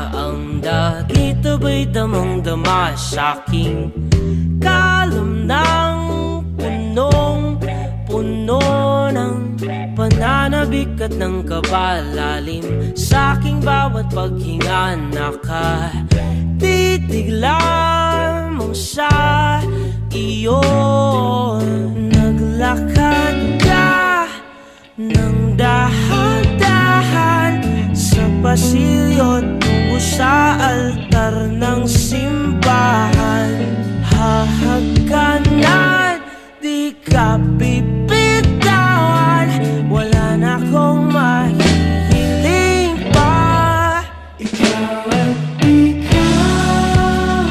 ang dagit aba'y damang-dama sa'king kalam ng punong-puno ng pananabik at ng kabalalim. Sa'king bawat paghinga nakatitig lamang sa iyo. Naglakad ka ng dahan-dahan sa pasilyo tungo sa altar ng simbahan. Hahagkanan, di ka bibitawan, wala na akong mahihiling pa. Ikaw at ikaw,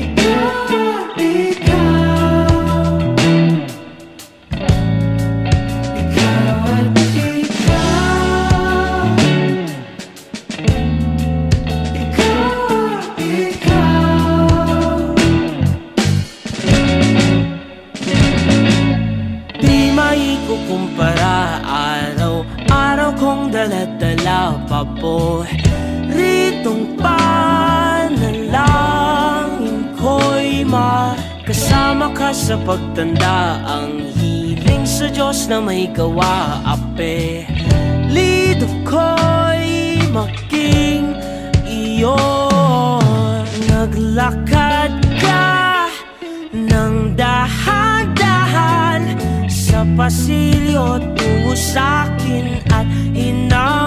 ikaw at ikaw, ikaw at ikaw, ikaw at ikaw. Di maikukumpara, araw-araw kong dala-dala pa po ritong panalangin ko'y makasama ka sa pagtanda. Ang hiling sa Diyos na may gawa, apelido ko'y maging iyo. Naglakad ka ng dahan-dahan sa pasilyo tungo sa'kin at hinaw